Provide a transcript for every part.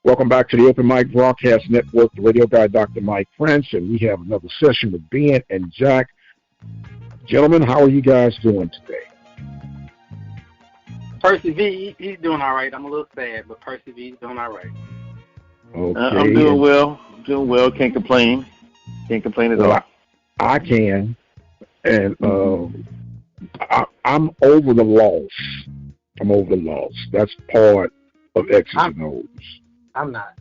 Welcome back to the Open Mic Broadcast Network, the radio guy, Dr. Mike Prince, and we have another session with Ben and Jack. Gentlemen, how are you guys doing today? Percy V, he's doing all right. I'm a little sad, but Percy V is doing all right. Okay. I'm doing well. Can't complain. Can't complain at all. I can, and I'm over the loss. I'm over the loss. That's part of X's and O's. I'm not.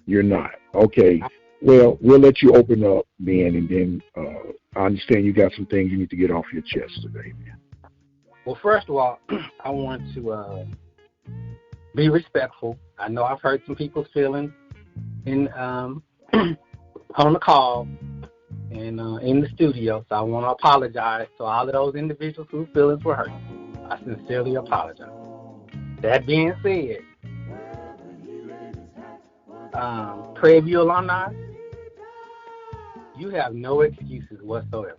You're not. Okay. Well, we'll let you open up, Ben, and then I understand you got some things you need to get off your chest today, man. Well, first of all, I want to be respectful. I know I've hurt some people's feelings in on the call and in the studio, so I want to apologize to all of those individuals whose feelings were hurt. I sincerely apologize. That being said, Prairie View alumni, you have no excuses whatsoever.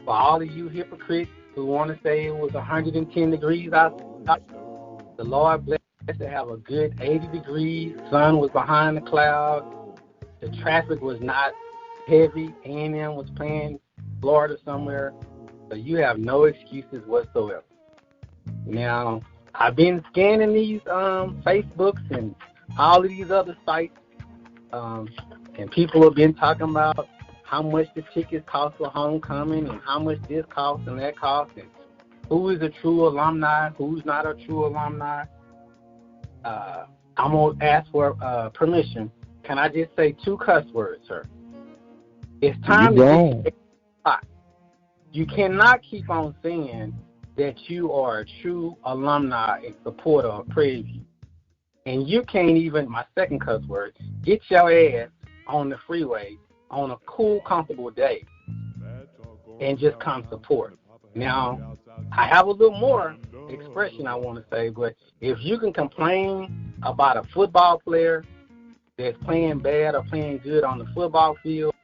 For all of you hypocrites who want to say it was 110 degrees outside, the Lord blessed to have a good 80 degrees. Sun was behind the clouds. The traffic was not heavy. A&M was playing Florida somewhere. So you have no excuses whatsoever. Now, I've been scanning these Facebooks and all of these other sites, and people have been talking about how much the tickets cost for homecoming and how much this costs and that costs and who is a true alumni, who's not a true alumni. I'm going to ask for permission. Can I just say 2 cuss words, sir? It's time to get spot. You cannot keep on saying that you are a true alumni and supporter of Prairie View. And you can't even, my second cuss word, get your ass on the freeway on a cool, comfortable day and just come support. Now, I have a little more expression I want to say, but if you can complain about a football player that's playing bad or playing good on the football field,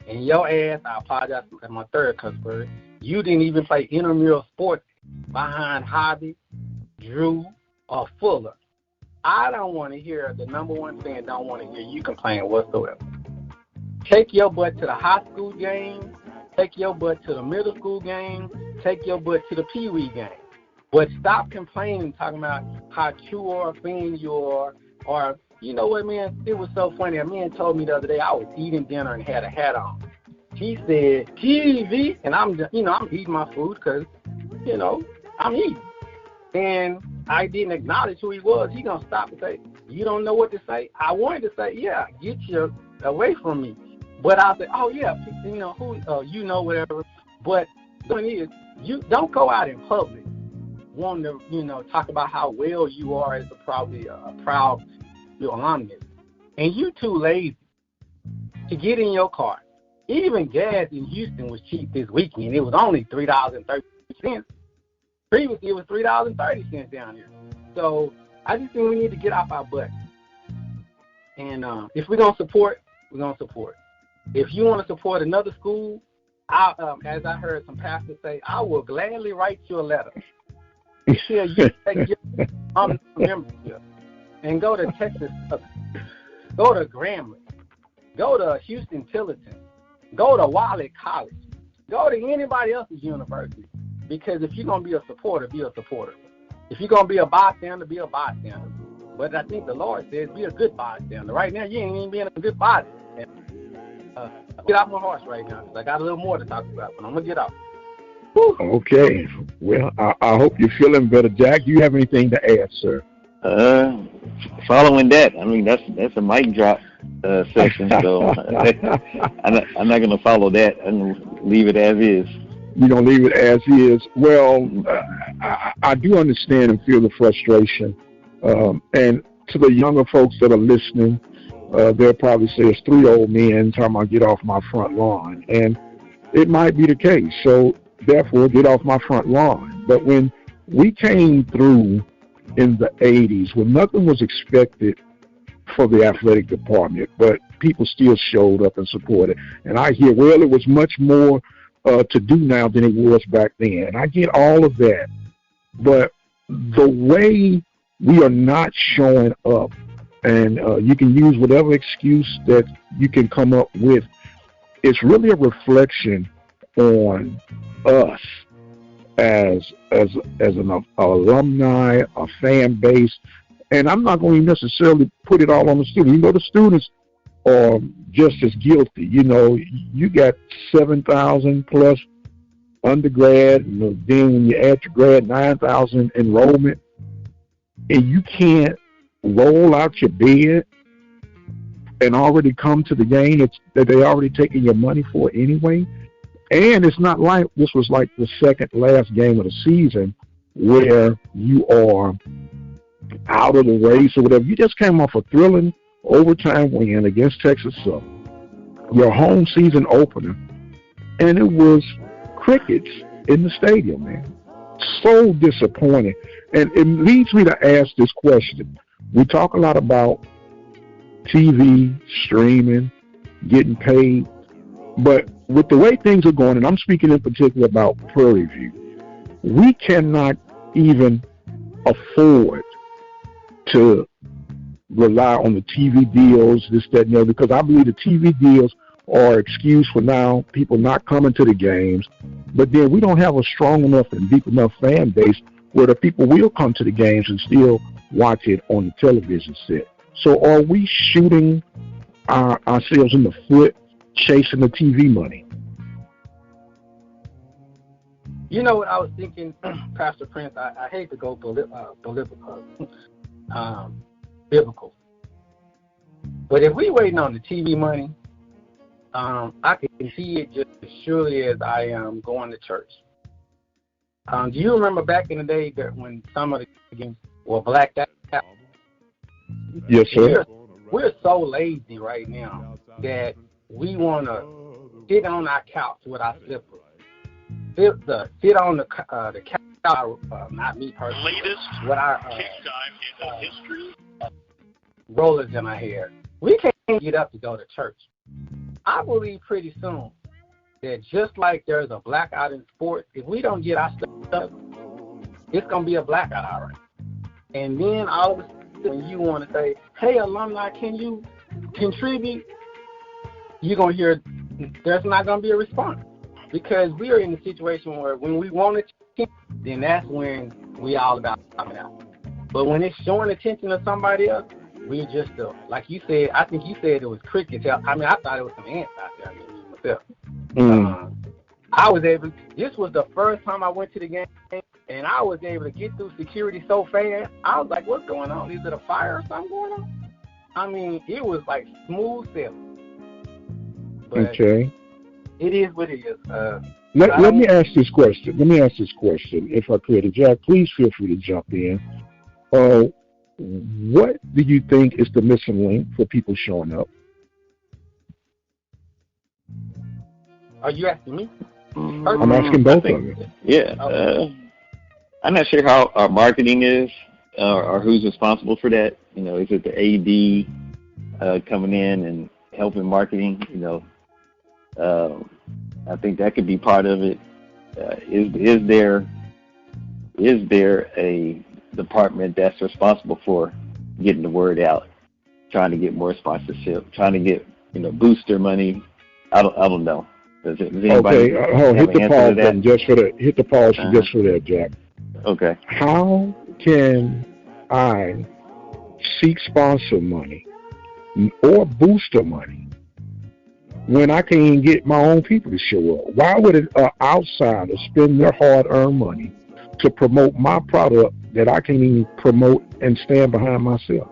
and your ass, I apologize for my third cuss word, you didn't even play intramural sports behind Hobby, Drew, or Fuller, I don't want to hear, the number one thing, don't want to hear you complain whatsoever. Take your butt to the high school game, take your butt to the middle school game, take your butt to the Pee-wee game. But stop complaining, talking about how true or a fan you are, or, you know what, man, it was so funny. A man told me the other day I was eating dinner and had a hat on. He said, TV, and I'm eating my food because, I'm eating. And I didn't acknowledge who he was. He going to stop and say, you don't know what to say? I wanted to say, yeah, get you away from me. But I said, oh, yeah, whatever. But the thing is, you don't go out in public wanting to, talk about how well you are as probably a proud alumnus. And you too lazy to get in your car. Even gas in Houston was cheap this weekend. It was only $3.30. Previously, it was $3.30 down here. So I just think we need to get off our butt. And if we're going to support, we're going to support. If you want to support another school, as I heard some pastors say, I will gladly write you a letter. Share you take your membership and go to Texas, go to Grambling, go to Houston Tillerton, go to Wallet College, go to anybody else's university. Because if you're going to be a supporter, be a supporter. If you're going to be a bystander, be a bystander. But I think the Lord says be a good bystander. Right now, you ain't even being a good bystander. Get off my horse right now, because I got a little more to talk about, but I'm going to get off. Whew. Okay. Well, I hope you're feeling better. Jack, do you have anything to add, sir? Following that, I mean, that's a mic drop session, so I'm not going to follow that and leave it as is. You don't leave it as is. Well, I do understand and feel the frustration. And to the younger folks that are listening, they'll probably say it's 3 old men talking about get off my front lawn. And it might be the case. So, therefore, get off my front lawn. But when we came through in the 80s, when nothing was expected for the athletic department, but people still showed up and supported. And I hear, well, it was much more to do now than it was back then. And I get all of that. But the way we are not showing up. And you can use whatever excuse that you can come up with. It's really a reflection on us as an alumni, a fan base. And I'm not going to necessarily put it all on the students. You know, the students are just as guilty. You know, you got 7,000 plus undergrad, and then when you add your grad, 9,000 enrollment, and you can't roll out your bed and already come to the game that they already taking your money for anyway. And it's not like this was like the second last game of the season where you are out of the race or whatever. You just came off a thrilling overtime win against Texas Southern, your home season opener, and it was crickets in the stadium, man. So disappointing. And it leads me to ask this question. We talk a lot about TV, streaming, getting paid, but with the way things are going, and I'm speaking in particular about Prairie View, we cannot even afford to rely on the TV deals, this, that, and the other, because I believe the TV deals are an excuse for now people not coming to the games, but then we don't have a strong enough and deep enough fan base where the people will come to the games and still watch it on the television set. So are we shooting ourselves in the foot, chasing the TV money? You know what I was thinking, Pastor Prince? I hate to go biblical, but if we waiting on the TV money, I can see it just as surely as I am going to church. Do you remember back in the day that when some of the games were blacked out? Yes, sir. We're so lazy right now that we want to sit on our couch with our slippers. Sit on the couch, not me personally, with our history rollers in our hair. We can't get up to go to church. I believe pretty soon that just like there's a blackout in sports, if we don't get our stuff, it's going to be a blackout, all right. And then all of a sudden, when you want to say, hey, alumni, can you contribute? You're going to hear there's not going to be a response, because we are in a situation where when we want it, then that's when we all about coming out. But when it's showing attention to somebody else, we're just, like you said, I think you said it was crickets. I mean, I thought it was some ants out there. I mean, myself. I was able, this was the first time I went to the game, and I was able to get through security so fast. I was like, what's going on? Is it a fire or something going on? I mean, it was like smooth sailing. But okay. It is what it is. Let me ask this question. If I could. And Jack, please feel free to jump in. What do you think is the missing link for people showing up? Are you asking me? I'm asking both of you. Yeah. I'm not sure how our marketing is or who's responsible for that. You know, is it the AD coming in and helping marketing? You know, I think that could be part of it. Is there a department that's responsible for getting the word out, trying to get more sponsorship, trying to get, you know, booster money? I don't know. Does anybody hit the pause button just for that. Hit the pause just for that, Jack. Okay. How can I seek sponsor money or booster money when I can't even get my own people to show up? Why would an outsider spend their hard-earned money to promote my product that I can't even promote and stand behind myself?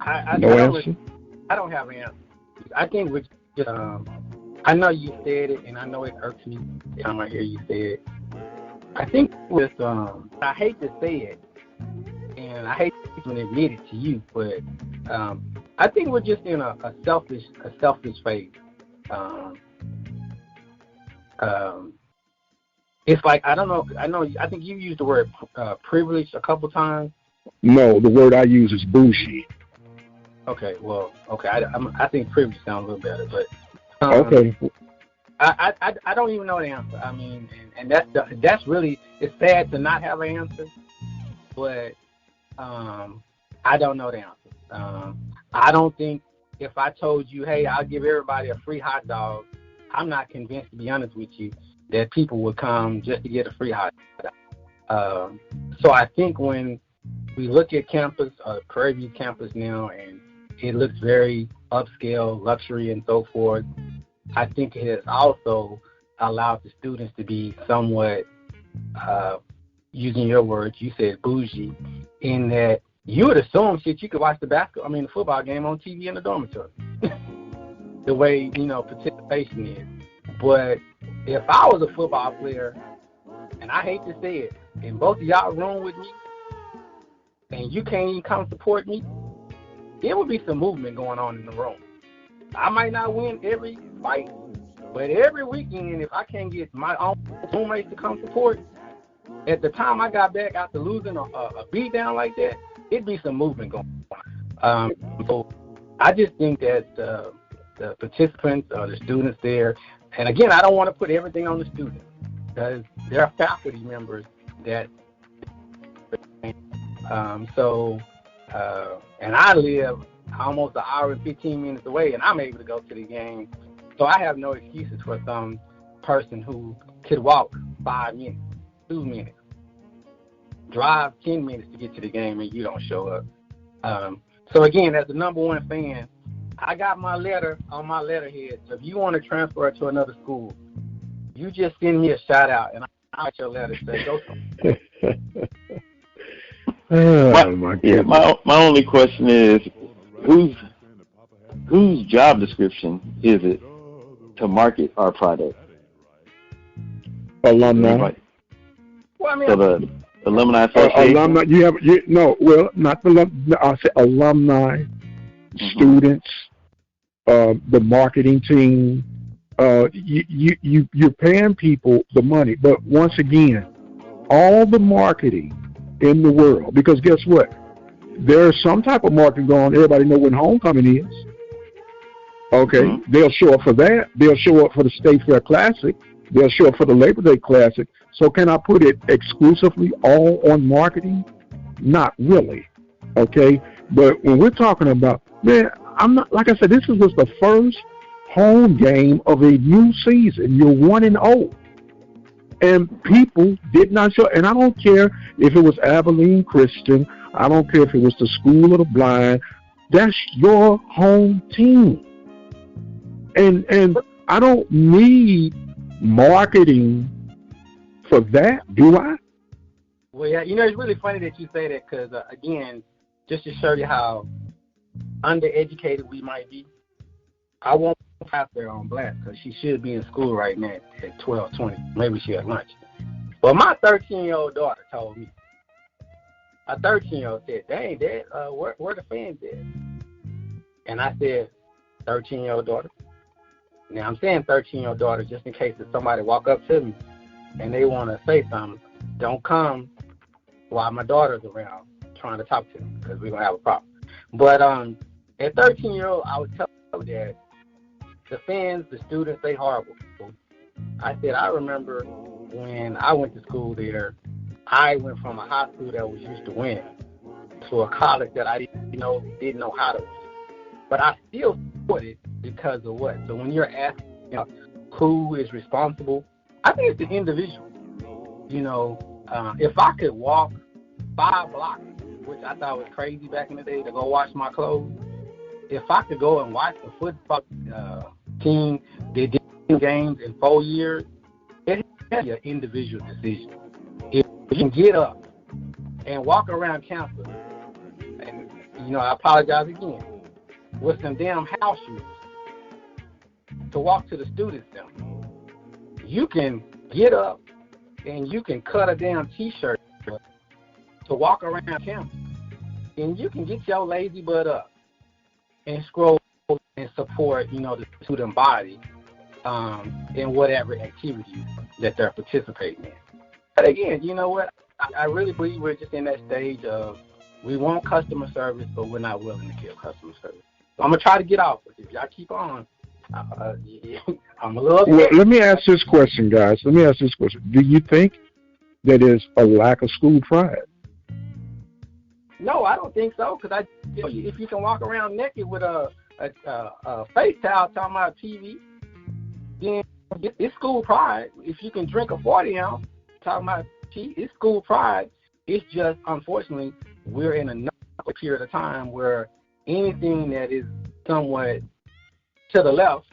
I don't have an answer. I think we just, I know you said it, and I know it irks me every time I hear you say it. I think with, I hate to say it, and I hate to admit it to you, but I think we're just in a selfish phase. It's like, I don't know. I think you used the word privilege a couple times. No, the word I use is bougie. Okay, well, okay. I think privilege sounds a little better, but okay. I don't even know the answer. I mean, and that's really, it's sad to not have an answer, but I don't know the answer. I don't think if I told you, hey, I'll give everybody a free hot dog, I'm not convinced, to be honest with you, that people would come just to get a free hot dog. So I think when we look at campus, Prairie View campus now, and it looks very upscale, luxury, and so forth, I think it has also allowed the students to be somewhat, using your words, you said bougie, in that you would assume, you could watch the football game on TV in the dormitory, the way, participation is. But if I was a football player, and I hate to say it, and both of y'all room with me, and you can't even come support me, there would be some movement going on in the room. I might not win every fight, but every weekend, if I can't get my own roommates to come support, at the time I got back after losing a beat down like that, it'd be some movement going on. So I just think that the participants or the students there, and again, I don't want to put everything on the students, because there are faculty members that, and I live almost an hour and 15 minutes away, and I'm able to go to the game. So I have no excuses for some person who could walk 5 minutes, 2 minutes, drive 10 minutes to get to the game, and you don't show up. So again, as the number one fan, I got my letter on my letterhead. So if you want to transfer to another school, you just send me a shout out, and I'll write your letter. Say, go somewhere. My only question is, whose job description is it to market our product? Alumni. Well, I mean, so the alumni association. Alumni. Not the. I said alumni, students, the marketing team. You're paying people the money, but once again, all the marketing in the world, because guess what? There's some type of marketing going on. Everybody know when homecoming is. Okay, They'll show up for that. They'll show up for the State Fair Classic. They'll show up for the Labor Day Classic. So can I put it exclusively all on marketing? Not really. Okay, but when we're talking about, man, I'm not, like I said, this was the first home game of a new season. You're 1-0. And people did not show, and I don't care if it was Abilene Christian, I don't care if it was the School of the Blind, that's your home team. And I don't need marketing for that, do I? Well, yeah, it's really funny that you say that, because, again, just to show you how undereducated we might be, I won't pass her on blast, because she should be in school right now at 12:20. Maybe she at lunch. But my 13-year-old daughter told me. A 13-year-old said, "Dang, Dad, where the fans at?" And I said, 13-year-old daughter. Now I'm saying 13-year-old daughter just in case if somebody walk up to me and they want to say something, don't come while my daughter's around trying to talk to me, because we're going to have a problem. But at 13-year-old, I would tell her that the fans, the students, they horrible people. I said, I remember when I went to school there, I went from a high school that was used to win to a college that I didn't know how to win. But I still supported because of what? So when you're asking who is responsible, I think it's the individual. If I could walk 5 blocks, which I thought was crazy back in the day, to go wash my clothes, if I could go and watch the football team that did games in 4 years, it has to be an individual decision. If you can get up and walk around campus, and I apologize again, with some damn house shoes to walk to the student center, you can get up and you can cut a damn T-shirt to walk around campus, and you can get your lazy butt up and scroll and support, the student body in whatever activity that they're participating in. But again, you know what? I really believe we're just in that stage of we want customer service, but we're not willing to give customer service. So I'm going to try to get off. If y'all keep on, I'm a little. Well, let me ask this question, guys. Let me ask this question. Do you think that is a lack of school pride? No, I don't think so. Because if you can walk around naked with a face towel talking about TV, then it's school pride. If you can drink a 40 ounce talking about TV, it's school pride. It's just, unfortunately, we're in another period of time where anything that is somewhat to the left,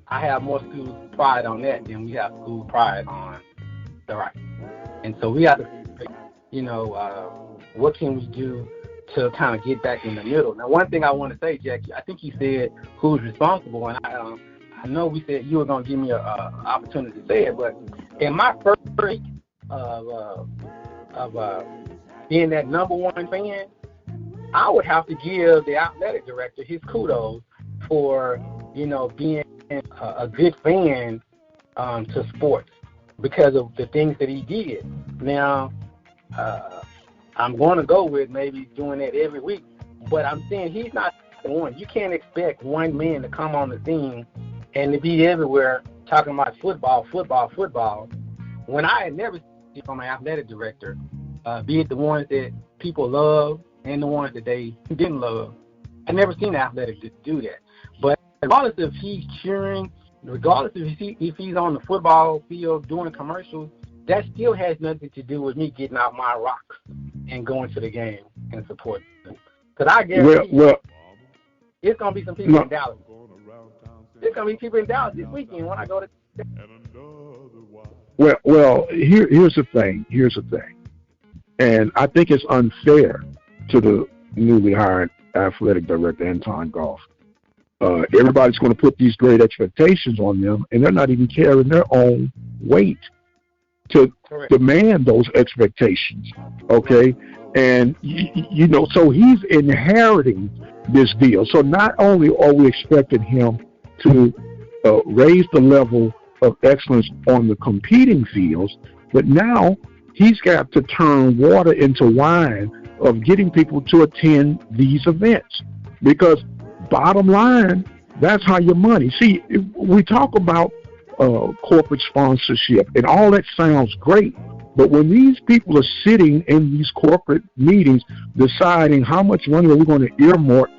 I have more school pride on that than we have school pride on the right. And so we have to, what can we do to kind of get back in the middle? Now, one thing I want to say, Jackie, I think you said who's responsible, and I know we said you were going to give me an opportunity to say it, but in my first week of being that number one fan, I would have to give the athletic director his kudos for, being a good fan to sports because of the things that he did. Now, I'm going to go with maybe doing that every week, but I'm saying he's not the one. You can't expect one man to come on the scene and to be everywhere talking about football, when I had never seen from my athletic director, be it the ones that people love and the ones that they didn't love. I never seen an athletic to do that. But regardless if he's cheering, regardless if he's on the football field doing commercials, that still has nothing to do with me getting out my rocks and going to the game and supporting them. Because I guarantee it's going to be some people in Dallas. There's going to be people in Dallas this weekend when I go to. Well, here's the thing. And I think it's unfair to the newly hired athletic director, Anton Goff. Everybody's going to put these great expectations on them, and they're not even carrying their own weight to demand those expectations, okay? And, so he's inheriting this deal. So not only are we expecting him to raise the level of excellence on the competing fields, but now he's got to turn water into wine of getting people to attend these events. Because bottom line, that's how your money. See, we talk about corporate sponsorship, and all that sounds great, but when these people are sitting in these corporate meetings deciding how much money are we going to earmark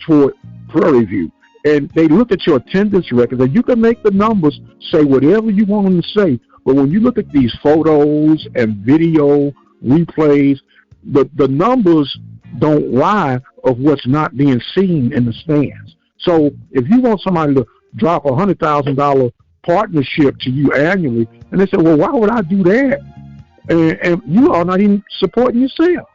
toward Prairie View, and they look at your attendance records, and you can make the numbers say whatever you want them to say, but when you look at these photos and video replays, the numbers don't lie of what's not being seen in the stands. So if you want somebody to drop $100,000 partnership to you annually, and they say, well, why would I do that? And you are not even supporting yourselves.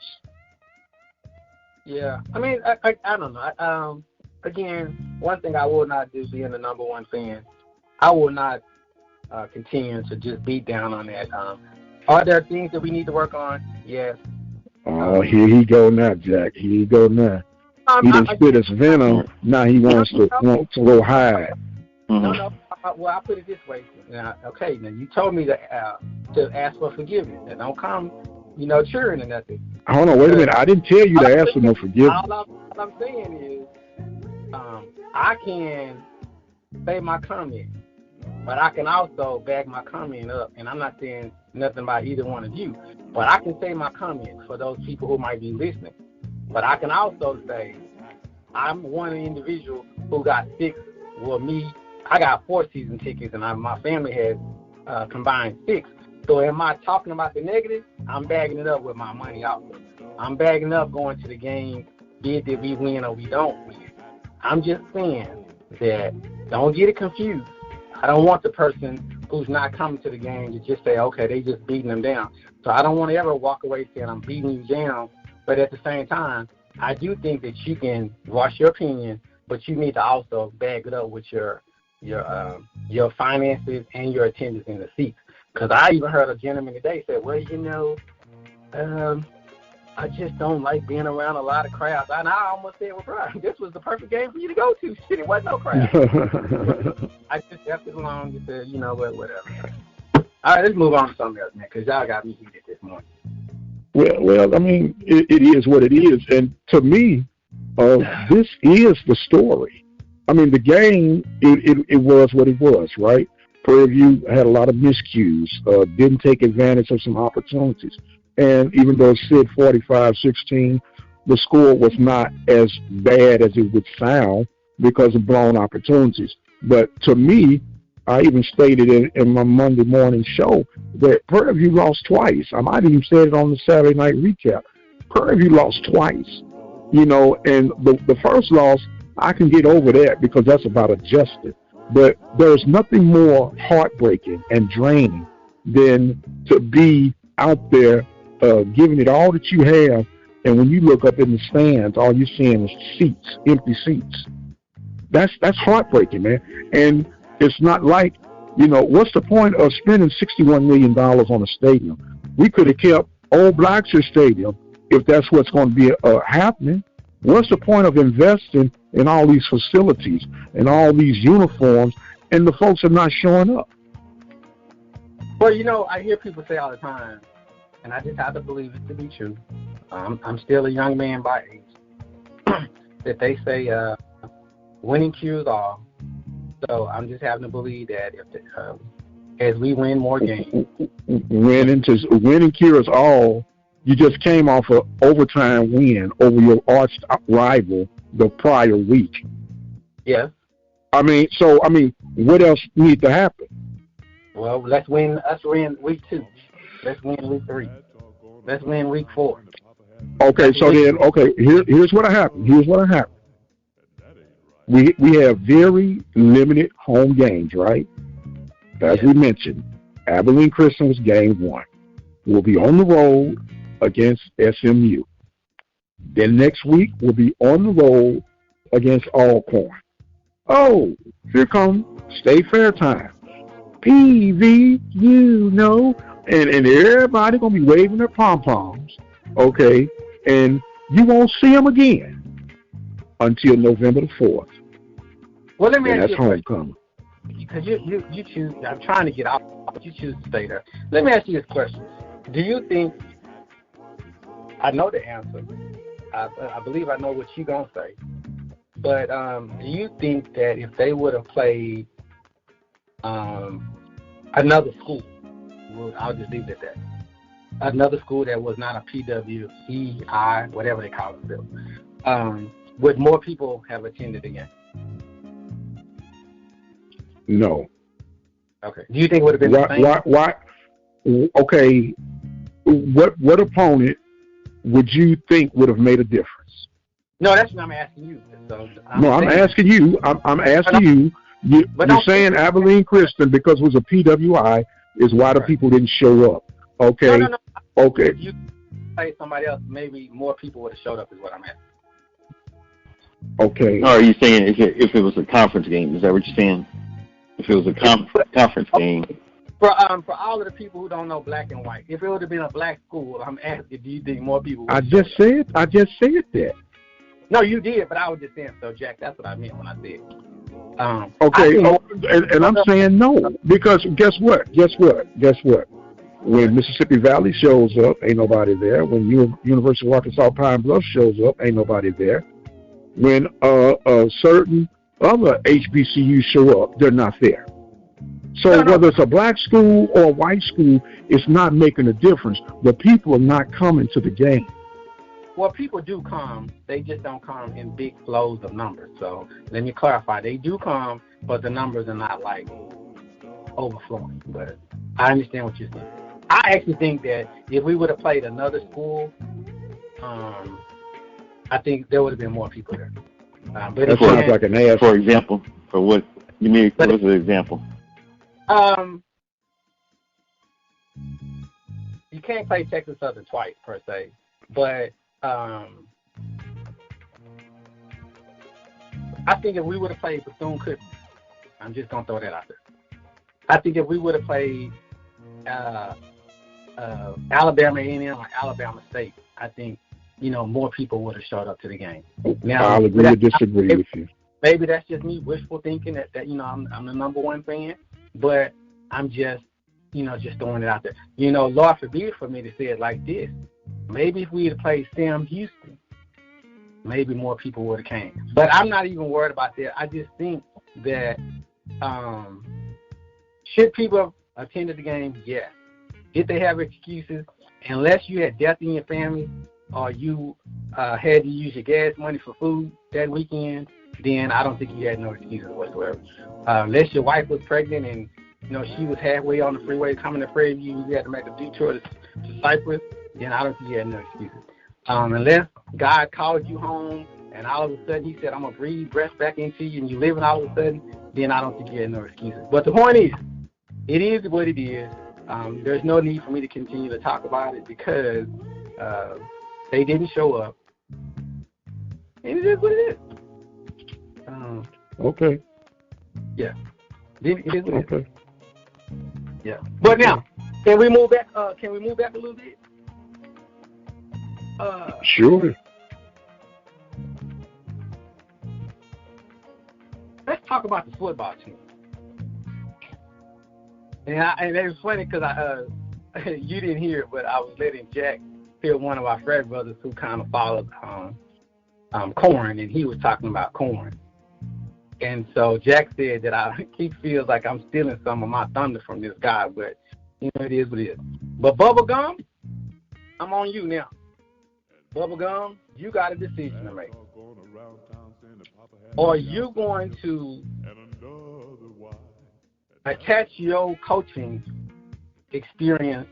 Yeah, I mean, I don't know. Again, one thing I will not do, being the number one fan, I will not continue to just beat down on that. Are there things that we need to work on? Yes. Oh, here he go now, Jack. Here he go now. He done spit his venom. Now he wants to go hide. No. Well, I'll put it this way. Now, okay, now you told me to ask for forgiveness. And don't come, cheering or nothing. Hold on, wait a minute. I didn't tell you to ask for no forgiveness. All I'm saying is, I can say my comment, but I can also back my comment up. And I'm not saying nothing about either one of you, but I can say my comment for those people who might be listening. But I can also say I'm one individual who got 6. Well, I got 4 season tickets, and my family has combined 6. So am I talking about the negative? I'm bagging it up with my money out. I'm bagging up going to the game, be it that we win or we don't win. I'm just saying that don't get it confused. I don't want the person who's not coming to the game to just say, okay, they just beating them down. So I don't want to ever walk away saying I'm beating you down. But at the same time, I do think that you can voice your opinion, but you need to also bag it up with your finances and your attendance in the seats. Because I even heard a gentleman today say, well, I just don't like being around a lot of crowds. And I almost said, well, bro, this was the perfect game for you to go to. Shit, it wasn't no crowd. I just left it alone and said, whatever. All right, let's move on to something else, man, because y'all got me heated this morning. Well, I mean, it is what it is. And to me, this is the story. I mean, the game, it was what it was, right? Prairie View had a lot of miscues, didn't take advantage of some opportunities. And even though it said 45-16, the score was not as bad as it would sound because of blown opportunities. But to me, I even stated in my Monday morning show that Prairie View lost twice. I might even said it on the Saturday night recap. Prairie View lost twice, and the first loss, I can get over that because that's about adjusted. But there's nothing more heartbreaking and draining than to be out there giving it all that you have, and when you look up in the stands, all you're seeing is seats, empty seats. That's heartbreaking, man. And it's not like, what's the point of spending $61 million on a stadium? We could have kept Old Blackshear Stadium if that's what's going to be happening. What's the point of investing in all these facilities and all these uniforms and the folks are not showing up? Well, I hear people say all the time, and I just have to believe it to be true. I'm still a young man by age. That they say winning cures all. So I'm just having to believe that as we win more games. Winning cures all. You just came off an overtime win over your arch rival the prior week. Yeah. I mean, what else needs to happen? Well, let's win week 2. Let's win week 3. Let's win week 4. Okay, here's what happened. We have very limited home games, right? As we mentioned, Abilene Christian was game 1. We'll be on the road against SMU. Then next week, we'll be on the road against Alcorn. Oh, here comes State Fair time. PVU, and everybody going to be waving their pom-poms, okay? And you won't see them again until November the 4th. Well, let me ask you a question. Homecoming. Because you choose, I'm trying to get out, but you choose to stay there. Let me ask you this question. Do you think, I know the answer. I believe I know what you're going to say. But do you think that if they would have played another school, I'll just leave it at that, another school that was not a PWEI, whatever they call it, would more people have attended the game? No. Okay. Do you think it would have been the same? Why? Okay. What opponent would you think would have made a difference? No, that's what I'm asking you. So I'm asking you. I'm asking you. You're saying Abilene Christian because it was a PWI is why the people didn't show up. Okay. No. Okay. If you play somebody else, maybe more people would have showed up. Is what I'm asking. Okay. Or are you saying if it was a conference game? Is that what you're saying? If it was a conference game. For all of the people who don't know black and white, if it would have been a black school, I'm asking, do you think more people would have I just said that. No, you did, but I was just saying, so Jack, that's what I meant when I said. And I'm saying no, because guess what? When Mississippi Valley shows up, ain't nobody there. When University of Arkansas Pine Bluff shows up, ain't nobody there. When certain other HBCUs show up, they're not there. So whether it's a black school or a white school, it's not making a difference. The people are not coming to the game. Well, people do come. They just don't come in big flows of numbers. So let me clarify. They do come, but the numbers are not like overflowing. But I understand what you're saying. I actually think that if we would have played another school, I think there would have been more people there. But that sounds like an ass. For example, for what you mean? What was the example? You can't play Texas Southern twice per se, but I think if we would have played Bethune-Cookman, I'm just gonna throw that out there. I think if we would have played Alabama A&M or Alabama State, I think more people would have showed up to the game. Now, I'll agree to disagree with you. Maybe that's just me wishful thinking that I'm the number one fan, but I'm just just throwing it out there. Lord forbid for me to say it like this. Maybe if we had played Sam Houston, maybe more people would have came. But I'm not even worried about that. I just think that should people have attended the game? Yes. Did they have excuses? Unless you had death in your family or you had to use your gas money for food that weekend, then I don't think you had no excuses whatsoever. Unless your wife was pregnant and she was halfway on the freeway coming to Prairie View, you had to make a detour to Cypress, then I don't think you had no excuses. Unless God called you home and all of a sudden he said, I'm going to breathe breath back into you and you living all of a sudden, then I don't think you had no excuses. But the point is, it is what it is. There's no need for me to continue to talk about it because they didn't show up. And it is what it is. Okay. Yeah. It is what it is. Okay. Yeah. But now, can we move back? A little bit? Sure. Let's talk about the football team. And it was funny because you didn't hear it, but I was letting Jack hear one of our frat brothers who kind of followed corn, and he was talking about corn. And so Jack said that he feels like I'm stealing some of my thunder from this guy, but it is what it is. But Bubblegum, I'm on you now. Bubblegum, you got a decision to make. Are you going to attach your coaching experience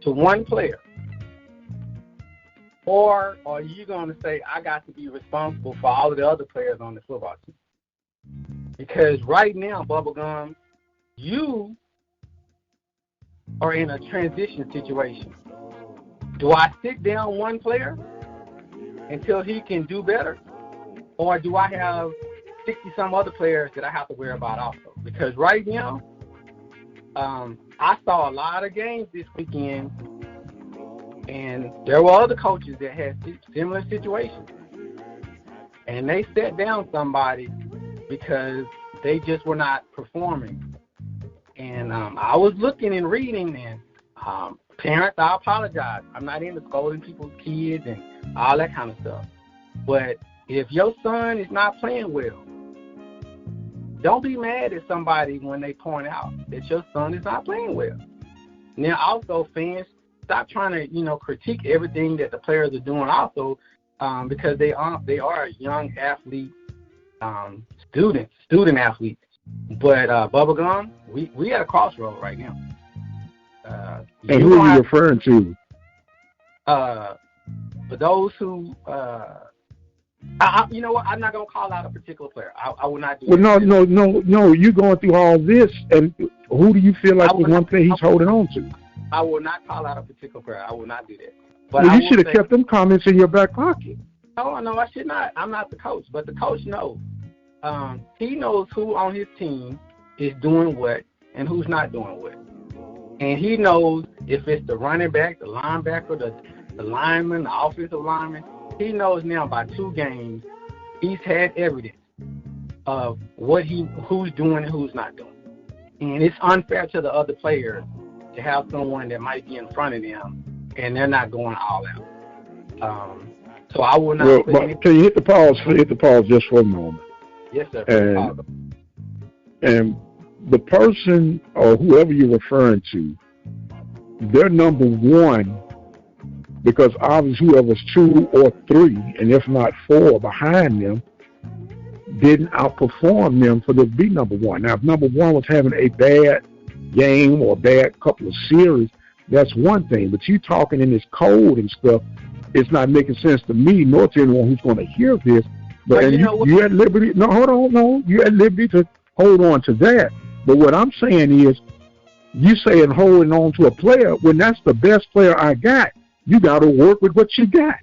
to one player? Or are you going to say, I got to be responsible for all of the other players on the football team? Because right now, Bubblegum, you are in a transition situation. Do I sit down one player until he can do better? Or do I have 60-some other players that I have to worry about also? Because right now, I saw a lot of games this weekend, and there were other coaches that had similar situations. And they set down somebody because they just were not performing. And I was looking and reading, and parents, I apologize. I'm not into scolding people's kids and all that kind of stuff. But if your son is not playing well, don't be mad at somebody when they point out that your son is not playing well. Now, also, fans, stop trying to, critique everything that the players are doing also because they are young athletes, student athletes. But Bubblegum, we at a crossroad right now. And who are you referring to? For those who, you know what? I'm not gonna call out a particular player. I will not do. Well, no. You're going through all this, and who do you feel like the one thing he's holding on to? I will not call out a particular player. I will not do that. But well, you should have kept them comments in your back pocket. No, I should not. I'm not the coach, but the coach knows. He knows who on his team is doing what and who's not doing what. And he knows if it's the running back, the linebacker, the lineman, the offensive lineman. He knows now by 2 games, he's had evidence of who's doing and who's not doing. And it's unfair to the other players to have someone that might be in front of them and they're not going all out. So I will not. Can you hit the pause? Hit the pause just for a moment. Yes, sir. And the person or whoever you're referring to, they're number one because obviously whoever's 2 or 3, and if not 4 behind them, didn't outperform them for them to be number one. Now, if number one was having a bad game or a bad couple of series, that's one thing. But you talking in this code and stuff, it's not making sense to me, nor to anyone who's going to hear this. But you're at liberty. No, hold on. No, you're at liberty to hold on to that. But what I'm saying is, you saying holding on to a player when that's the best player I got. You got to work with what you got.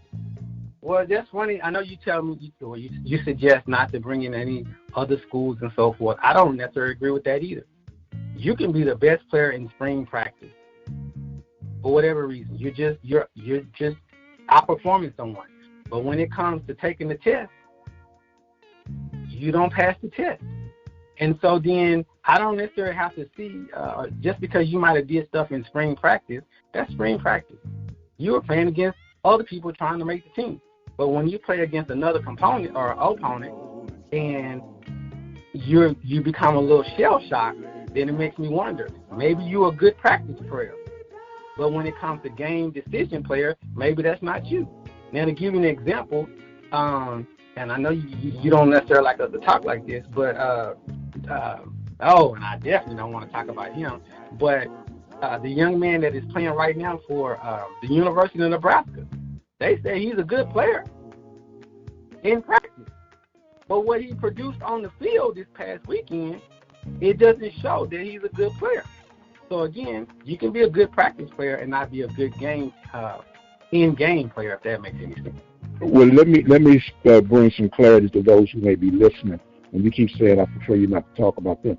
Well, that's funny. I know you tell me you suggest not to bring in any other schools and so forth. I don't necessarily agree with that either. You can be the best player in spring practice for whatever reason. You're just outperforming someone. But when it comes to taking the test, you don't pass the test. And so then I don't necessarily have to see just because you might have did stuff in spring practice. That's spring practice. You were playing against other people trying to make the team. But when you play against another component or opponent and you become a little shell-shocked, then it makes me wonder, maybe you're a good practice player. But when it comes to game decision player, maybe that's not you. Now, to give you an example, and I know you don't necessarily like us to talk like this, but, and I definitely don't want to talk about him, but the young man that is playing right now for the University of Nebraska, they say he's a good player in practice. But what he produced on the field this past weekend, it doesn't show that he's a good player. So, again, you can be a good practice player and not be a good in-game player, if that makes any sense. Well, let me bring some clarity to those who may be listening. And you keep saying, I prefer you not to talk about them.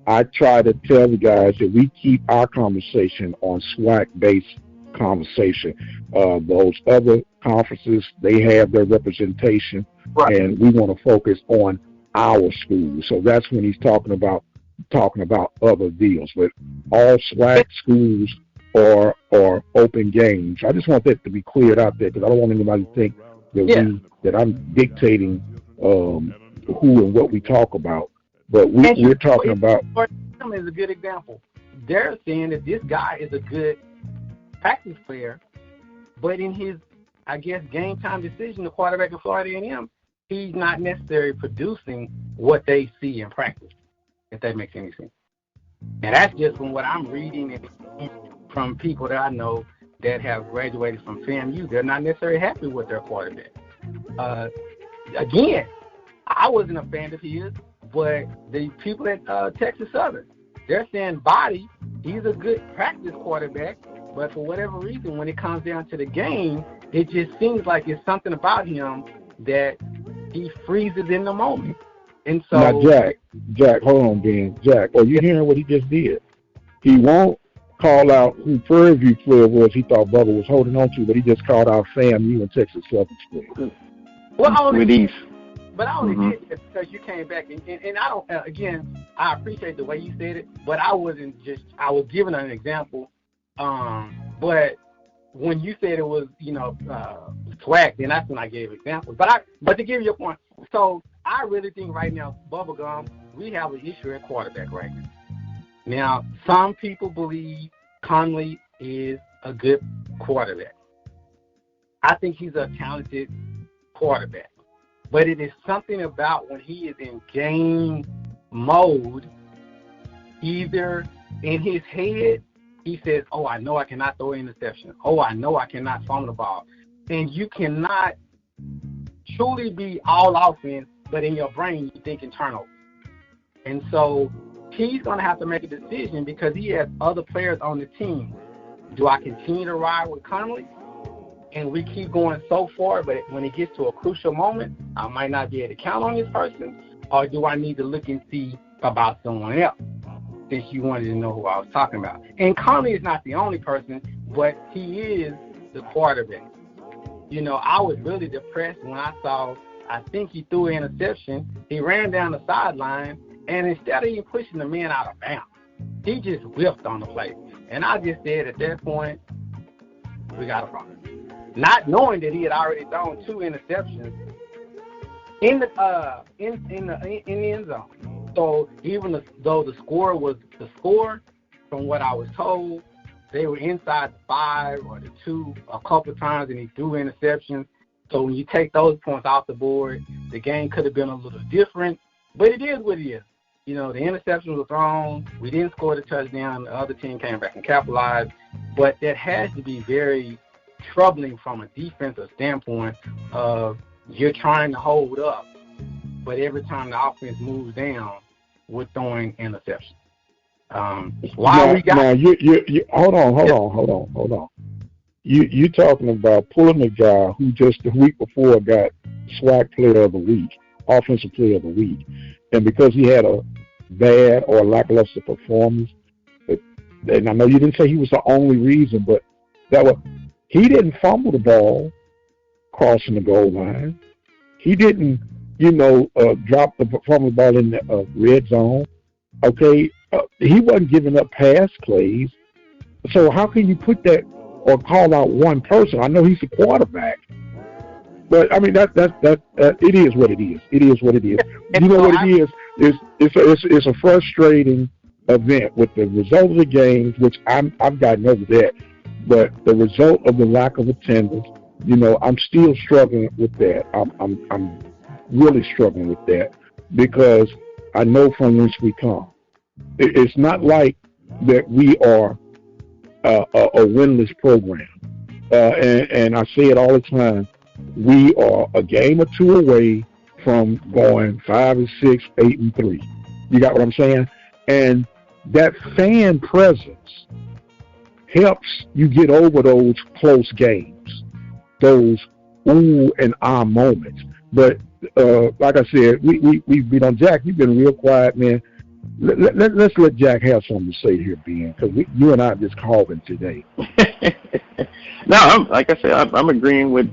I try to tell the guys that we keep our conversation on SWAC-based conversation. Those other conferences, they have their representation, right, and we want to focus on our school. So that's when he's talking about other deals. But all SWAC schools are open games. I just want that to be cleared out there, because I don't want anybody to think that I'm dictating who and what we talk about. But we're talking about. Is a good example. They're saying that this guy is a good practice player, but in his, I guess, game time decision, the quarterback of Florida A&M, he's not necessarily producing what they see in practice, if that makes any sense. And that's just from what I'm reading and from people that I know that have graduated from FAMU. They're not necessarily happy with their quarterback. Again, I wasn't a fan of his, but the people at Texas Southern, they're saying body, he's a good practice quarterback, but for whatever reason, when it comes down to the game, it just seems like it's something about him that he freezes in the moment. And so now, Jack, hold on, Ben. Jack, are you hearing what he just did? He won't call out who Prairie View player was he thought Bubba was holding on to, but he just called out FAMU and Texas Southern player. Well, I only did that because you came back, and I don't, again, I appreciate the way you said it, but I was giving an example, but when you said it was, SWAC, then that's when I gave examples. But to give you a point, so I really think right now, Bubblegum, we have an issue at quarterback right now. Now, some people believe Conley is a good quarterback. I think he's a talented quarterback. But it is something about when he is in game mode, either in his head, he says, oh, I know I cannot throw an interception. Oh, I know I cannot fumble the ball. And you cannot truly be all offense, but in your brain, you're thinking turnover. And so he's going to have to make a decision because he has other players on the team. Do I continue to ride with Conley? And we keep going so far, but when it gets to a crucial moment, I might not be able to count on this person, or do I need to look and see about someone else, since you wanted to know who I was talking about. And Conley is not the only person, but he is the quarterback. I was really depressed when I think he threw an interception. He ran down the sideline, and instead of even pushing the man out of bounds, he just whiffed on the play. And I just said at that point, we got a problem. Not knowing that he had already thrown 2 interceptions in the end zone. So even though the score was the score, from what I was told, they were inside the 5 or the 2 a couple of times, and he threw interceptions. So when you take those points off the board, the game could have been a little different. But it is what it is. The interceptions were thrown. We didn't score the touchdown. The other team came back and capitalized. But that has to be very troubling from a defensive standpoint of you're trying to hold up, but every time the offense moves down, we're throwing interceptions. Hold on. You talking about pulling a guy who just the week before got SWAC Player of the Week, Offensive Player of the Week, and because he had a bad or lackluster performance, and I know you didn't say he was the only reason, but he didn't fumble the ball crossing the goal line. He didn't, drop the fumble ball in the red zone. Okay, he wasn't giving up pass plays. So how can you put that or call out one person? I know he's a quarterback, But I mean that it is what it is. It is what it is. You know what it is? It's a frustrating event with the result of the games, which I've gotten over that. But the result of the lack of attendance, you know, I'm still struggling with that. I'm really struggling with that because I know from whence we come. It's not like that we are a winless program. And I say it all the time. We are a game or two away from going 5-6, 8-3. You got what I'm saying? And that fan presence helps you get over those close games, those ooh and ah moments. But like I said, we've been on Jack. You've been real quiet, man. Let's let Jack have something to say here, Ben, because you and I are just calling today. No, like I said, I'm agreeing with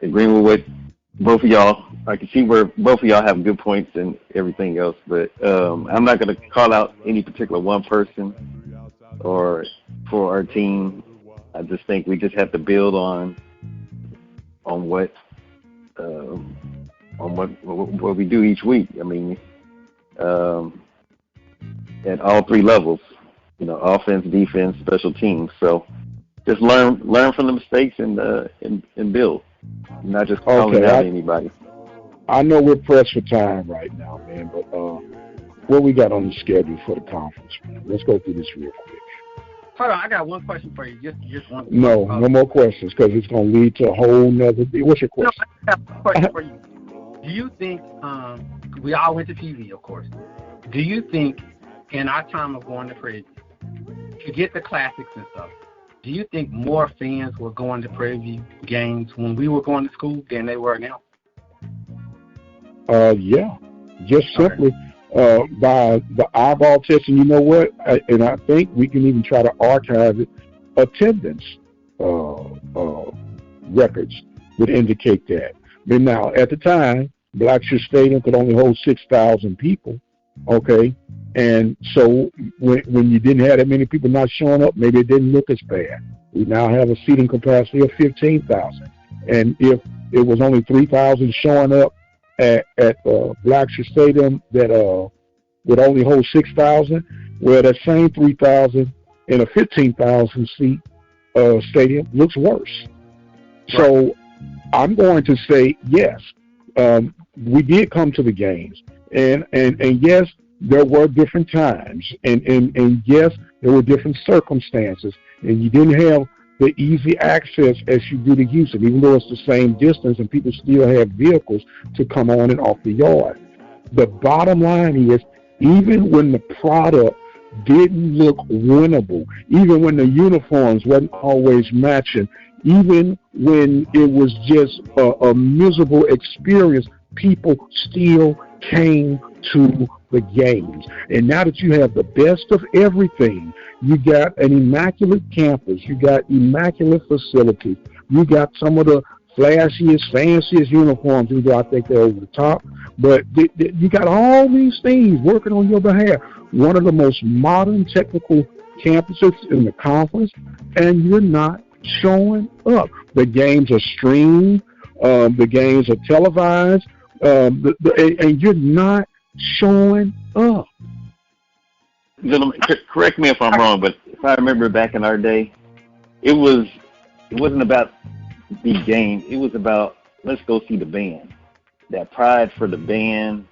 what both of y'all. I can see where both of y'all have good points and everything else, but I'm not going to call out any particular one person or for our team. I just think we just have to build on what we do each week. I mean, at all three levels, you know, offense, defense, special teams. So just learn from the mistakes and build, not just calling out anybody. I know we're pressed for time right now, man, but what we got on the schedule for the conference, man? Let's go through this real quick. Hold on, I got one question for you. Just one. No more questions, because it's going to lead to a whole nother. What's your question? No, I have a question for you. Do you think we all went to PV, of course? Do you think in our time of going to Prairie View, to get the classics and stuff, do you think more fans were going to Prairie View games when we were going to school than they were now? Yeah, just simply by the eyeball test. And you know what? And I think we can even try to archive it. Attendance records would indicate that. But now, at the time, Blackshear Stadium could only hold 6,000 people. Okay, and so when you didn't have that many people not showing up, maybe it didn't look as bad. We now have a seating capacity of 15,000, and if it was only 3,000 showing up at Blackshear Stadium that would only hold 6,000, well, that same 3,000 in a 15,000 seat stadium looks worse. So I'm going to say yes. We did come to the games, and yes, there were different times, and yes, there were different circumstances, and you didn't have the easy access as you do to Houston, even though it's the same distance, and people still have vehicles to come on and off the yard. The bottom line is, even when the product didn't look winnable, even when the uniforms wasn't always matching, even when it was just a miserable experience, people still came to the games. And now that you have the best of everything, you got an immaculate campus, you got immaculate facilities, you got some of the flashiest, fanciest uniforms, even though I think they're over the top, but you got all these things working on your behalf. One of the most modern technical campuses in the conference, and you're not showing up. The games are streamed, the games are televised, and you're not showing up. Gentlemen, correct me if I'm wrong, but if I remember back in our day, it wasn't about the game. It was about, let's go see the band. That pride for the band.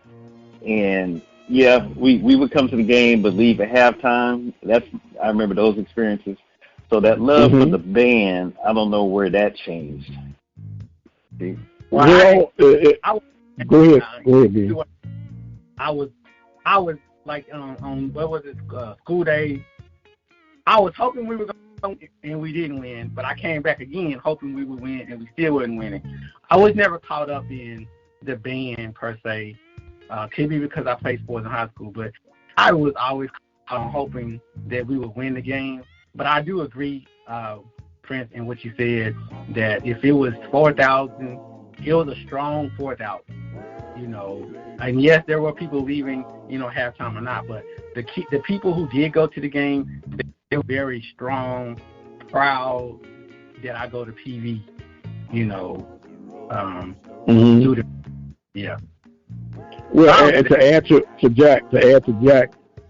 And yeah, we would come to the game but leave at halftime. I remember those experiences. So that love for the band, I don't know where that changed. See? Well, go ahead, man. I was like on what was it, school day. I was hoping we were going to win, and we didn't win, but I came back again hoping we would win, and we still wasn't winning. I was never caught up in the band per se. Could be because I played sports in high school, but I was always hoping that we would win the game. But I do agree, Prince, in what you said, that if it was 4,000, it was a strong 4,000. You know, and yes, there were people leaving, halftime or not, but the people who did go to the game, they were very strong, proud that I go to PV. you know, Mm-hmm. Yeah. Well, and to add to Jack,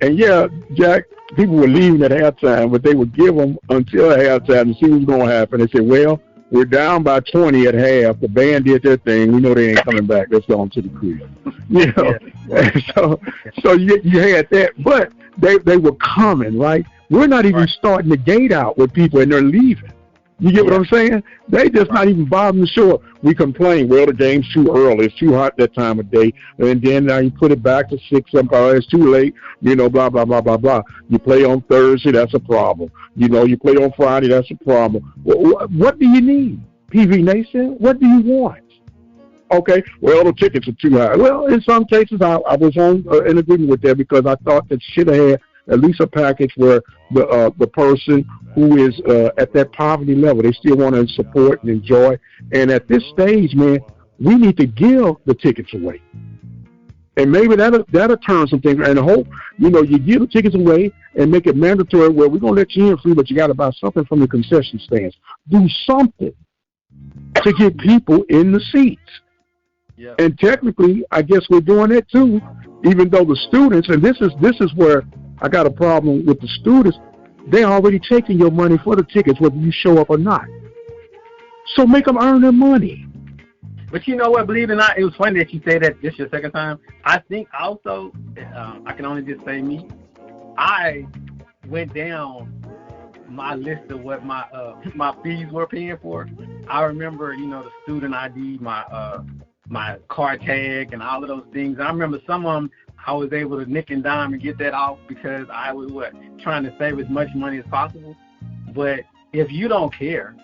and yeah, Jack, people were leaving at halftime, but they would give them until halftime to see what's going to happen. They said, well, we're down by 20 at half. The band did their thing. We know they ain't coming back. Let's go on to the crib. You know, so you had that, but they were coming, right? We're not even starting the gate out with people, and they're leaving. You get what I'm saying? They just not even bothering to show up. We complain, well, the game's too early. It's too hot that time of day. And then now you put it back to 6, it's too late, you know, blah, blah, blah, blah, blah. You play on Thursday, that's a problem. You know, you play on Friday, that's a problem. What do you need, PV Nation? What do you want? Okay, well, the tickets are too high. Well, in some cases, I was in agreement with that because I thought that should have had at least a package where the person who is at that poverty level, they still want to support and enjoy. And at this stage, man, we need to give the tickets away. And maybe that'll turn some things. And I hope, you know, you give the tickets away and make it mandatory where we're going to let you in free, but you got to buy something from the concession stands. Do something to get people in the seats. Yeah. And technically, I guess we're doing that too, even though the students, and this is where I got a problem with the students, they're already taking your money for the tickets, whether you show up or not. So make them earn their money. But you know what, believe it or not, it was funny that you say that this your second time. I think also, I can only just say me, I went down my list of what my fees were paying for. I remember, you know, the student ID, my car tag, and all of those things. I remember some of them I was able to nick and dime and get that off because I was trying to save as much money as possible. But if you don't care,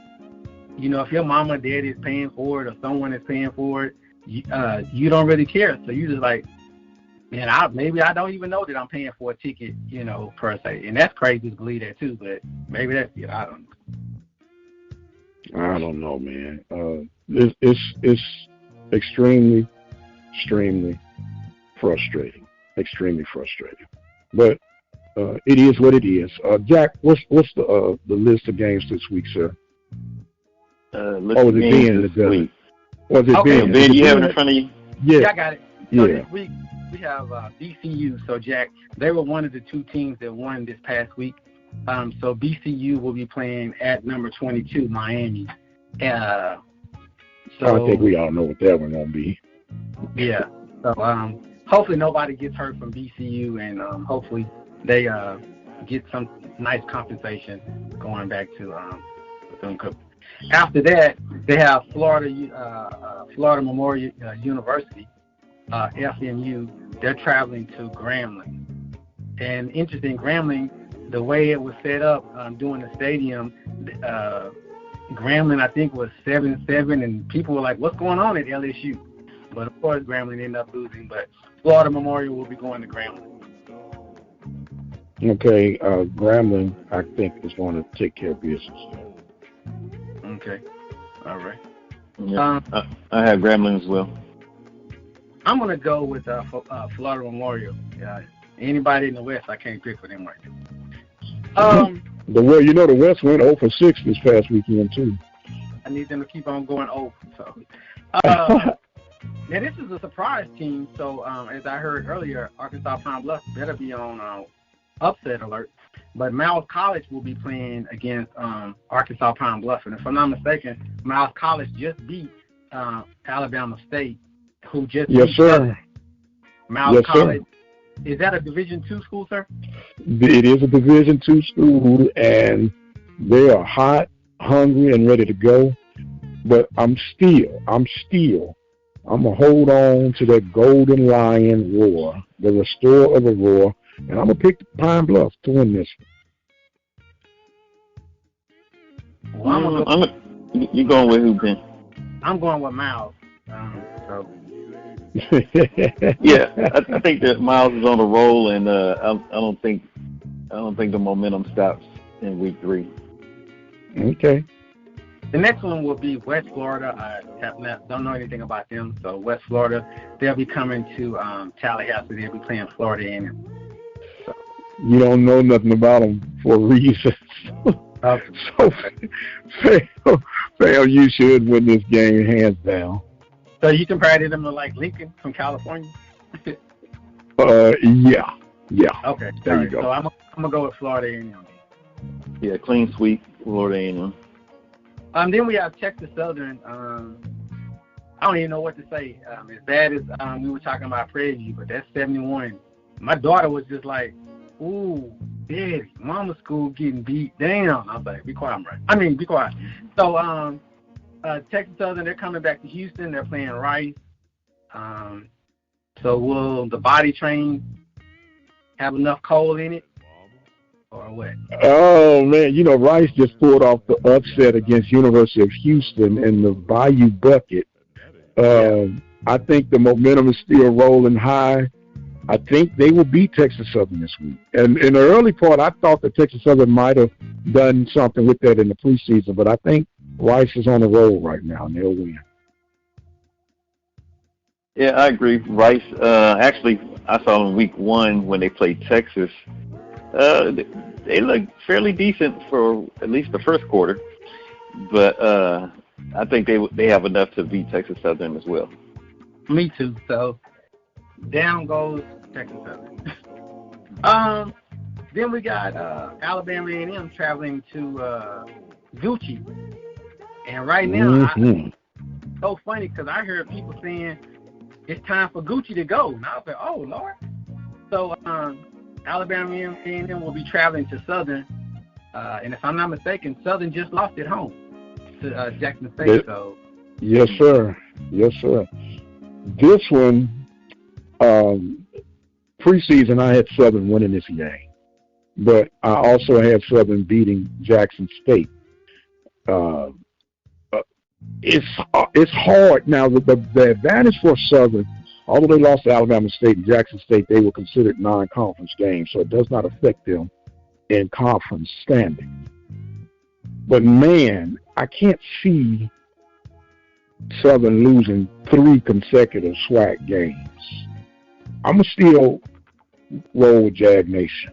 you know, if your mama or daddy is paying for it or someone is paying for it, you don't really care. So you just like, man, maybe I don't even know that I'm paying for a ticket, you know, per se. And that's crazy to believe that too, but maybe that's it. I don't know. I don't know, man. It's extremely frustrating. Extremely frustrating. But it is what it is. Jack, what's the list of games this week, sir? Was it Ben this week? Was it Ben? Ben, you have it in front of you? Yeah, I got it. So this week we have BCU. So, Jack, they were one of the two teams that won this past week. So BCU will be playing at number 22, Miami. I think we all know what that one's going to be. Yeah. So hopefully nobody gets hurt from BCU, and hopefully they get some nice compensation going back to Bethune-Cookman. After that, they have Florida Memorial University, FMU. They're traveling to Grambling. And interesting, Grambling, the way it was set up doing the stadium, Grambling, I think, was 7-7, and people were like, what's going on at LSU? But, of course, Grambling ended up losing. But Florida Memorial will be going to Grambling. Okay, Grambling, I think, is going to take care of business. Okay. All right. Yeah, I have Grambling as well. I'm going to go with Florida Memorial. Anybody in the West, I can't pick for them right now. The West went 0 for 6 this past weekend, too. I need them to keep on going 0. So. Now, this is a surprise team. So, as I heard earlier, Arkansas Pine Bluff better be on upset alert. But Miles College will be playing against Arkansas Pine Bluff. And if I'm not mistaken, Miles College just beat Alabama State, who just beat sir. Miles College. Sir. Is that a Division II school, sir? It is a Division II school, and they are hot, hungry, and ready to go. But I'm going to hold on to that Golden Lion roar, the restorer of the roar, and I'm going to pick Pine Bluff to win this. Well, you going with who, Ben? I'm going with Miles. Yeah, I think that Miles is on a roll, and I don't think the momentum stops in week 3. Okay. The next one will be West Florida. I don't know anything about them, so West Florida, they'll be coming to Tallahassee. They'll be playing Florida A&M. So. You don't know nothing about them for a reason. Okay. So FAMU should win this game hands down. So you compared them to like Lincoln from California? Yeah. Okay, there you go. So I'm gonna go with Florida A&M. Yeah, clean sweep, Florida A&M. Then we have Texas Southern. I don't even know what to say. As bad as we were talking about Prairie View, but that's 71. My daughter was just like, "Ooh, Daddy, Mama's school getting beat down." I was like, "Be quiet, bro." I mean, be quiet. So Texas Southern, they're coming back to Houston. They're playing Rice. So will the body train have enough coal in it, or what? Oh man, Rice just pulled off the upset against University of Houston in the Bayou Bucket. I think the momentum is still rolling high. I think they will beat Texas Southern this week. And in the early part, I thought that Texas Southern might have done something with that in the preseason, but I think Rice is on the roll right now, and they'll win. Yeah, I agree. Rice, actually, I saw them week 1 when they played Texas. They looked fairly decent for at least the first quarter, but I think they have enough to beat Texas Southern as well. Me too. So down goes Texas Southern. Then we got Alabama A&M traveling to Gucci, and right now, it's so funny because I heard people saying it's time for Gucci to go, and I was like, "Oh Lord!" So Alabama A&M will be traveling to Southern, and if I'm not mistaken, Southern just lost at home to Jackson State. So yes, sir. This one, preseason, I had Southern winning this game, but I also had Southern beating Jackson State. It's hard now. The advantage for Southern, although they lost to Alabama State and Jackson State, they were considered non-conference games, so it does not affect them in conference standing. But man, I can't see Southern losing 3 consecutive SWAC games. I'm going to still roll with Jag Nation.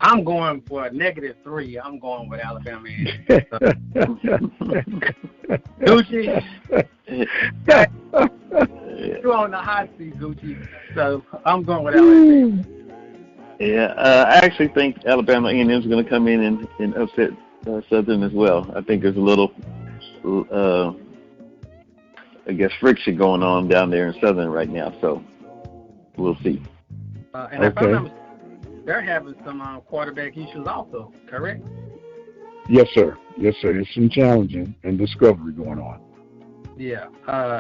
I'm going for a -3. I'm going with Alabama. Gucci, you're on the hot seat, Gucci. So I'm going with Alabama. Yeah, I actually think Alabama A&M is going to come in and upset Southern as well. I think there's a little, friction going on down there in Southern right now. So we'll see. And if I'm not mistaken, they're having some quarterback issues also, correct? Yes, sir. There's some challenging and discovery going on. Yeah.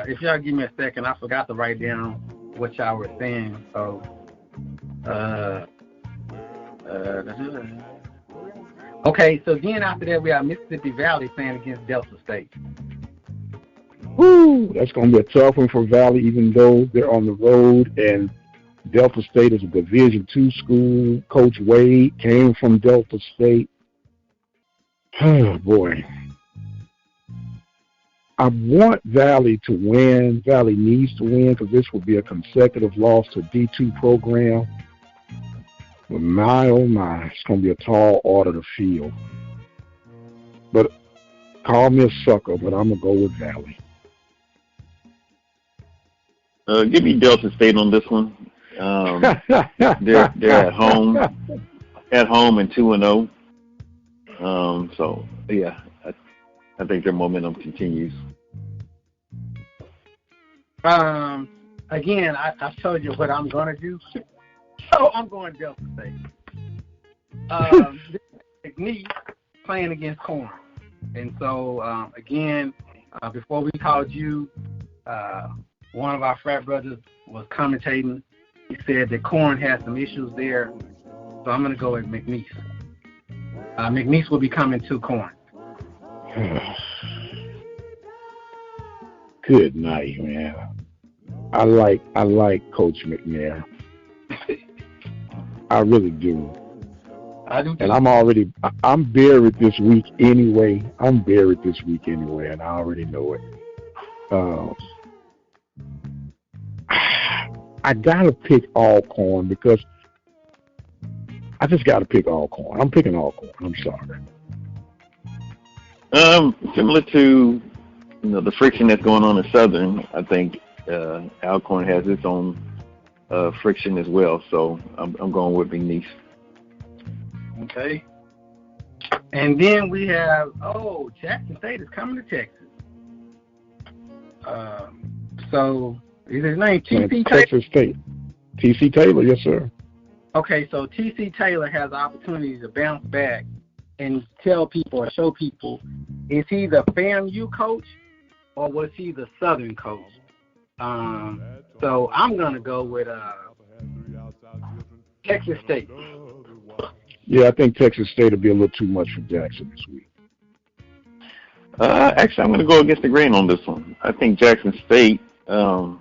If y'all give me a second, I forgot to write down what y'all were saying. So, okay, so then after that, we have Mississippi Valley playing against Delta State. Woo! That's going to be a tough one for Valley, even though they're on the road, and Delta State is a Division II school. Coach Wade came from Delta State. Oh, boy. I want Valley to win. Valley needs to win because this will be a consecutive loss to a D2 program. But my, oh my, it's going to be a tall order to field. But call me a sucker, but I'm going to go with Valley. Give me Delta State on this one. They're at home and 2-0. So yeah, I think their momentum continues. Again, I told you what I'm gonna do, so I'm going Delta State. McNeese playing against Corn, and so again, before we called you, one of our frat brothers was commentating. He said that Corn has some issues there, so I'm going to go with McNeese. McNeese will be coming to Corn. Good night, man. I like Coach McNair. I really do. I do too. And I'm buried this week anyway. And I already know it. I gotta pick Alcorn because I just gotta pick Alcorn. I'm picking Alcorn. I'm sorry. Similar to the friction that's going on in Southern, I think Alcorn has its own friction as well. So I'm going with McNeese. Okay. And then we have Jackson State is coming to Texas. So is his name T.C. Taylor? Texas State. T.C. Taylor, yes, sir. Okay, so T.C. Taylor has the opportunity to bounce back and tell people or show people, is he the FAMU coach or was he the Southern coach? So I'm going to go with Texas State. Yeah, I think Texas State will be a little too much for Jackson this week. Actually, I'm going to go against the grain on this one. I think Jackson State, I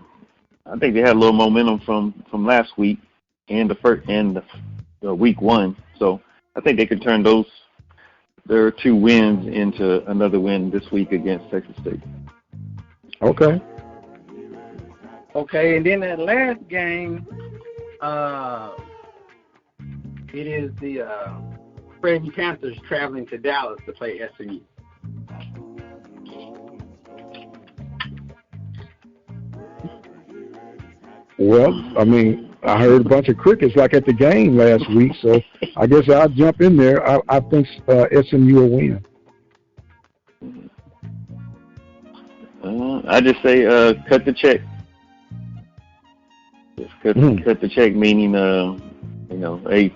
think they had a little momentum from last week and the week one. So I think they could turn their 2 wins into another win this week against Texas State. Okay. Okay, and then that last game, it is the Prairie View Panthers traveling to Dallas to play SMU. Well, I mean, I heard a bunch of crickets like at the game last week, so I guess I'll jump in there. I think SMU will win. I just say cut the check. Just cut the check, meaning hey,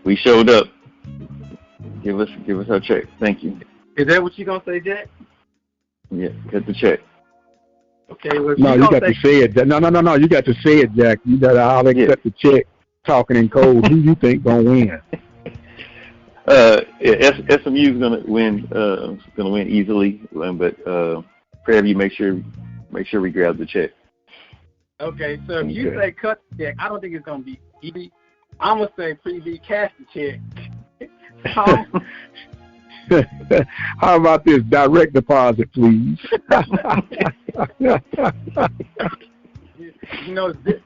we showed up. Give us our check. Thank you. Is that what you're gonna say, Jack? Yeah, cut the check. Okay. Well, no, you got to say it. No. You got to say it, Jack. You got to cut the check. Talking in code. Who you think gonna win? SMU is gonna win. Gonna win easily, but Prairie View, make sure we grab the check. Okay, so if you say cut the check, I don't think it's gonna be easy. I'm gonna say Prairie View cash the check. How about this direct deposit, please?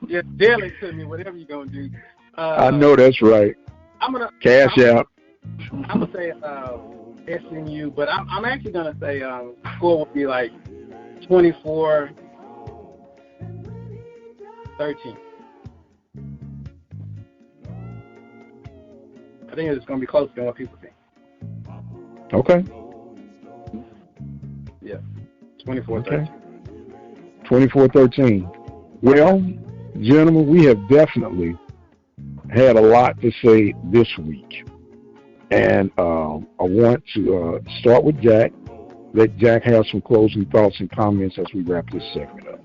Just deal it to me, whatever you're gonna do. I know that's right. Cash out. I'm gonna say SMU, but I'm actually gonna say score will be like 24-13. I think it's gonna be closer than what people think. Okay. Yeah. 24-13. Okay. 24-13. Well, gentlemen, we have definitely had a lot to say this week. And I want to start with Jack. Let Jack have some closing thoughts and comments as we wrap this segment up.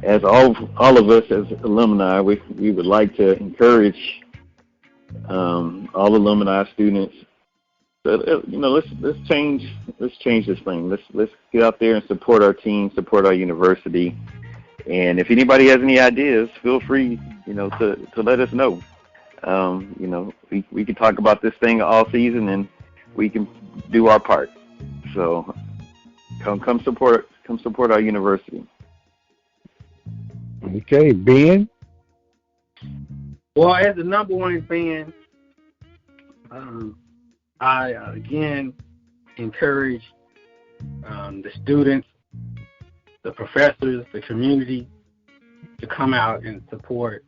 As all of us as alumni, we would like to encourage all alumni students. Let's change this thing. Let's get out there and support our team, support our university. And if anybody has any ideas, feel free, to let us know. We can talk about this thing all season, and we can do our part. So come support our university. Okay, Ben. Well, as the number one fan, I again encourage the students, the professors, the community to come out and support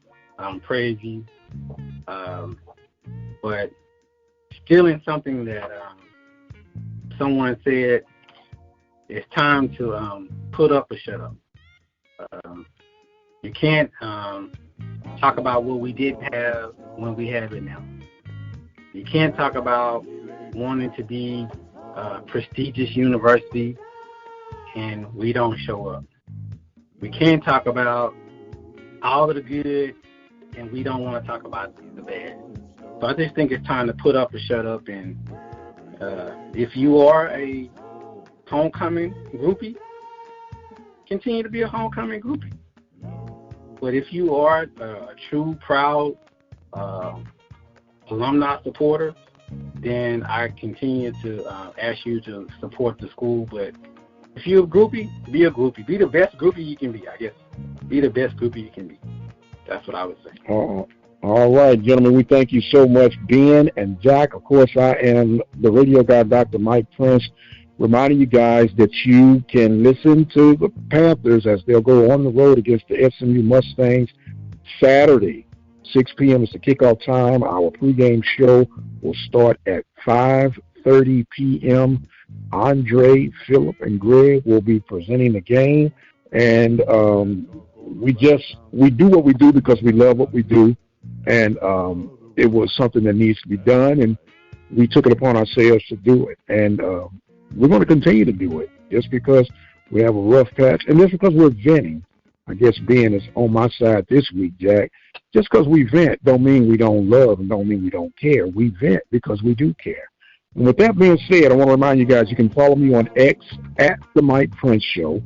Prairie View. But stealing something that someone said, it's time to put up or shut up. You can't talk about what we didn't have when we have it now. You can't talk about wanting to be a prestigious university and we don't show up. We can't talk about all of the good and we don't want to talk about the bad. So I just think it's time to put up or shut up. And if you are a homecoming groupie, continue to be a homecoming groupie. But if you are a true, proud alumni supporter, then I continue to ask you to support the school. But if you're a groupie, be a groupie. Be the best groupie you can be, I guess. Be the best groupie you can be. That's what I would say. All All right, gentlemen, we thank you so much, Ben and Jack. Of course, I am the radio guy, Dr. Mike Prince, reminding you guys that you can listen to the Panthers as they'll go on the road against the SMU Mustangs Saturday. 6 p.m. is the kickoff time. Our pregame show will start at 5:30 p.m. Andre, Philip, and Greg will be presenting the game. And we do what we do because we love what we do. And it was something that needs to be done, and we took it upon ourselves to do it. And we're going to continue to do it just because we have a rough patch, and just because we're venting. I guess Ben is on my side this week, Jack. Just because we vent don't mean we don't love and don't mean we don't care. We vent because we do care. And with that being said, I want to remind you guys you can follow me on X at The Mike Prince Show.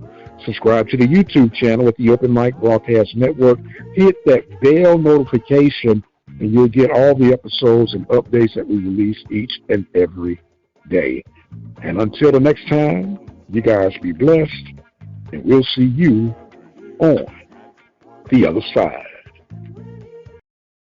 Subscribe to the YouTube channel at the Open Mic Broadcast Network. Hit that bell notification, and you'll get all the episodes and updates that we release each and every day. And until the next time, you guys be blessed, and we'll see you on the other side.